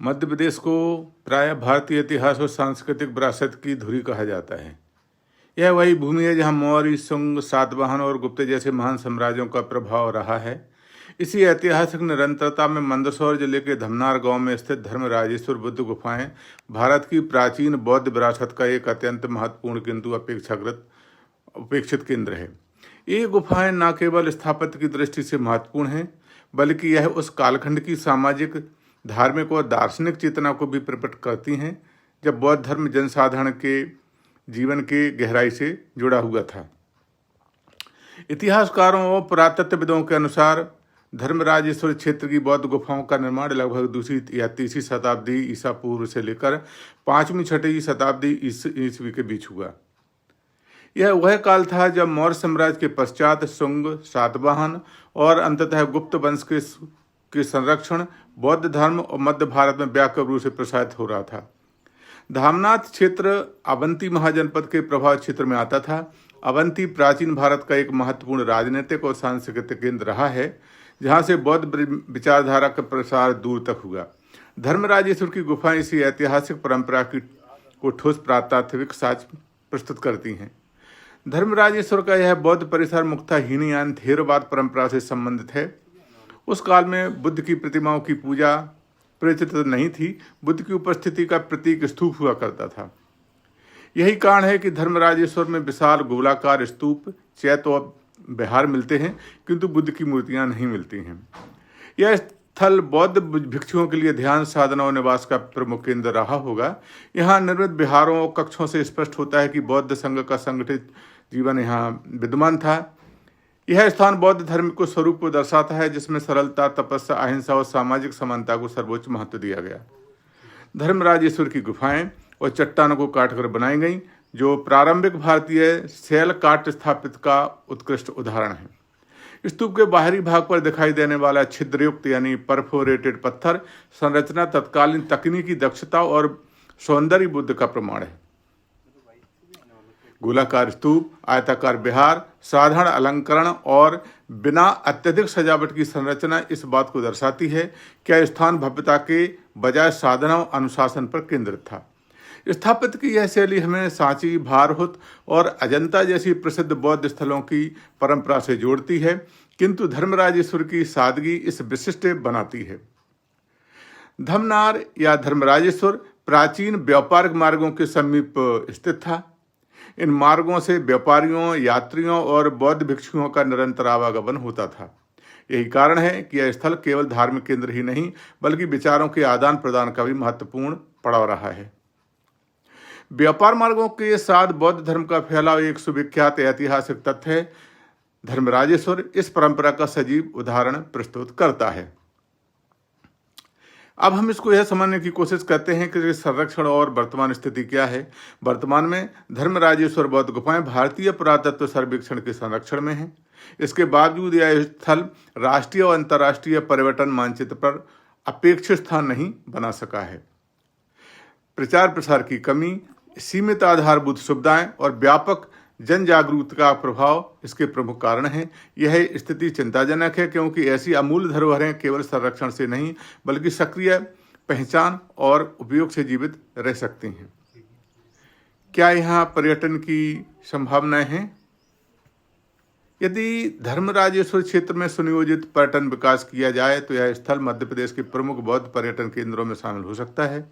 मध्य प्रदेश को प्रायः भारतीय इतिहास और सांस्कृतिक विरासत की धुरी कहा जाता है। यह वही भूमि है जहां मौर्य, शुंग, सातवाहन और गुप्त जैसे महान साम्राज्यों का प्रभाव रहा है। इसी ऐतिहासिक निरंतरता में मंदसौर जिले के धमनार गांव में स्थित धर्मराजेश्वर बुद्ध गुफाएं भारत की प्राचीन बौद्ध विरासत का एक अत्यंत महत्वपूर्ण किंतु उपेक्षित केंद्र है। ये गुफाएं न केवल स्थापत्य की दृष्टि से महत्वपूर्ण हैं, बल्कि यह उस कालखंड की सामाजिक, धार्मिक और दार्शनिक चेतना को भी प्रकट करती हैं जब बौद्ध धर्म जनसाधारण के जीवन के गहराई से जुड़ा हुआ था। इतिहासकारों और पुरातत्वविदों के अनुसार धर्मराजेश्वर क्षेत्र की बौद्ध गुफाओं का निर्माण लगभग 2वीं या 3वीं शताब्दी ईसा पूर्व से लेकर 5वीं-6वीं शताब्दी ईस्वी के बीच हुआ। यह वह काल था जब मौर्य साम्राज्य के पश्चात शुंग, सातवाहन और अंततः गुप्त वंश के संरक्षण बौद्ध धर्म और मध्य भारत में व्यापक रूप से प्रसारित हो रहा था। धामनाथ क्षेत्र अवंती महाजनपद के प्रभाव क्षेत्र में आता था। अवंती प्राचीन भारत का एक महत्वपूर्ण राजनीतिक और सांस्कृतिक केंद्र रहा है, जहां से बौद्ध विचारधारा का प्रसार दूर तक हुआ। धर्मराजेश्वर की गुफाएं इसी ऐतिहासिक परंपरा को ठोस पुरातात्विक साक्ष्य प्रस्तुत करती हैं। धर्मराजेश्वर का यह बौद्ध परिसर मुख्यतः हीनयान थेरवाद परंपरा से संबंधित है। उस काल में बुद्ध की प्रतिमाओं की पूजा प्रचलित नहीं थी। बुद्ध की उपस्थिति का प्रतीक स्तूप हुआ करता था। यही कारण है कि धर्मराजेश्वर में विशाल गोलाकार स्तूप, चैत्य और विहार मिलते हैं, किंतु बुद्ध की मूर्तियां नहीं मिलती हैं। यह स्थल बौद्ध भिक्षुओं के लिए ध्यान, साधना और निवास का प्रमुख केंद्र रहा होगा। यहाँ निर्मित विहारों और कक्षों से स्पष्ट होता है कि बौद्ध संघ का संगठित जीवन यहाँ विद्यमान था। यह स्थान बौद्ध धर्म को स्वरूप को दर्शाता है, जिसमें सरलता, तपस्या, अहिंसा और सामाजिक समानता को सर्वोच्च महत्व दिया गया। धर्मराजेश्वर की गुफाएं और चट्टानों को काटकर बनाई गई, जो प्रारंभिक भारतीय शैल काट स्थापित का उत्कृष्ट उदाहरण है। स्तूप के बाहरी भाग पर दिखाई देने वाला छिद्रयुक्त यानी परफोरेटेड पत्थर संरचना तत्कालीन तकनीकी दक्षता और सौंदर्य बुद्ध का प्रमाण है। गोलाकार स्तूप, आयताकार विहार, साधारण अलंकरण और बिना अत्यधिक सजावट की संरचना इस बात को दर्शाती है कि यह स्थान भव्यता के बजाय साधना और अनुशासन पर केंद्रित था। स्थापत्य की यह शैली हमें सांची, भारहुत और अजंता जैसी प्रसिद्ध बौद्ध स्थलों की परंपरा से जोड़ती है, किंतु धर्मराजेश्वर की सादगी इस विशिष्ट बनाती है। धमनार या धर्मराजेश्वर प्राचीन व्यापारिक मार्गों के समीप स्थित था। इन मार्गों से व्यापारियों, यात्रियों और बौद्ध भिक्षुओं का निरंतर आवागमन होता था। यही कारण है कि यह स्थल केवल धार्मिक केंद्र ही नहीं, बल्कि विचारों के आदान प्रदान का भी महत्वपूर्ण पड़ाव रहा है। व्यापार मार्गों के साथ बौद्ध धर्म का फैलाव एक सुविख्यात ऐतिहासिक तथ्य है। धर्मराजेश्वर इस परंपरा का सजीव उदाहरण प्रस्तुत करता है। अब हम इसको यह समझने की कोशिश करते हैं कि संरक्षण और वर्तमान स्थिति क्या है। वर्तमान में धर्मराजेश्वर बौद्ध गुफाएं भारतीय पुरातत्व सर्वेक्षण के संरक्षण में हैं। इसके बावजूद यह स्थल राष्ट्रीय और अंतर्राष्ट्रीय पर्यटन मानचित्र पर अपेक्षित स्थान नहीं बना सका है। प्रचार प्रसार की कमी, सीमित आधारभूत सुविधाएं और व्यापक जन जागरूकता का प्रभाव इसके प्रमुख कारण हैं। यह स्थिति चिंताजनक है, क्योंकि ऐसी अमूल्य धरोहरें केवल संरक्षण से नहीं, बल्कि सक्रिय पहचान और उपयोग से जीवित रह सकती हैं। क्या यहाँ पर्यटन की संभावनाएं हैं? यदि धर्मराजेश्वर क्षेत्र में सुनियोजित पर्यटन विकास किया जाए तो यह स्थल मध्य प्रदेश के प्रमुख बौद्ध पर्यटन केंद्रों में शामिल हो सकता है।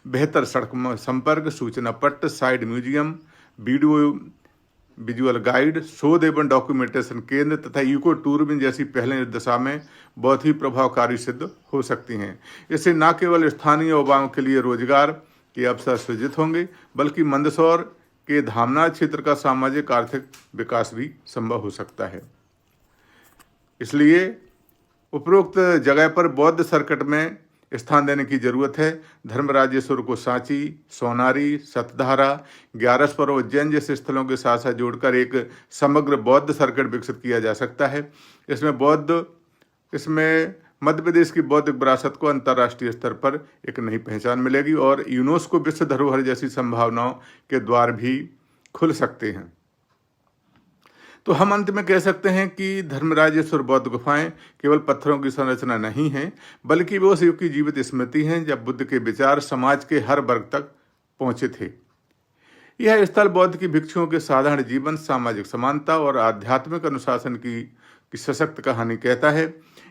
बेहतर सड़क संपर्क, सूचना पट्ट, side museum, video visual guide, शोध एवं डॉक्यूमेंटेशन केंद्र तथा इको टूरिज्म जैसी पहले इस दिशा में बहुत ही प्रभावकारी सिद्ध हो सकती हैं। इससे न केवल स्थानीय युवाओं के लिए रोजगार के अवसर सृजित होंगे, बल्कि मंदसौर के धामनाथ क्षेत्र का सामाजिक आर्थिक विकास भी संभव हो सकता है। इसलिए उपरोक्त जगह पर बौद्ध सर्किट में स्थान देने की जरूरत है। धर्मराजेश्वर को सांची, सोनारी, सतधारा, ग्यारसपुर और उज्जैन जैसे स्थलों के साथ साथ जोड़कर एक समग्र बौद्ध सर्किट विकसित किया जा सकता है। इसमें मध्य प्रदेश की बौद्धिक विरासत को अंतर्राष्ट्रीय स्तर पर एक नई पहचान मिलेगी और यूनेस्को विश्व धरोहर जैसी संभावनाओं के द्वार भी खुल सकते हैं। तो हम अंत में कह सकते हैं कि धर्मराजेश्वर बौद्ध गुफाएं केवल पत्थरों की संरचना नहीं हैं, बल्कि वो उस युग की जीवित स्मृति हैं जब बुद्ध के विचार समाज के हर वर्ग तक पहुंचे थे। यह स्थल बौद्ध की भिक्षुओं के साधारण जीवन, सामाजिक समानता और आध्यात्मिक अनुशासन की सशक्त कहानी कहता है।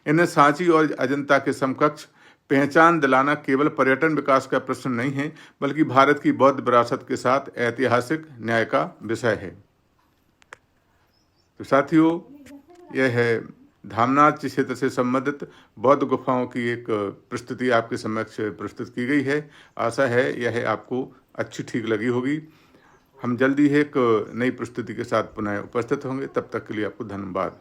इन्हें सांची और अजंता के समकक्ष पहचान दिलाना केवल पर्यटन विकास का प्रश्न नहीं है, बल्कि भारत की बौद्ध विरासत के साथ ऐतिहासिक न्याय का विषय है। तो साथियों, यह है धामनाथ क्षेत्र से संबंधित बौद्ध गुफाओं की एक प्रस्तुति आपके समक्ष प्रस्तुत की गई है। आशा है यह आपको अच्छी ठीक लगी होगी। हम जल्दी ही एक नई प्रस्तुति के साथ पुनः उपस्थित होंगे। तब तक के लिए आपको धन्यवाद।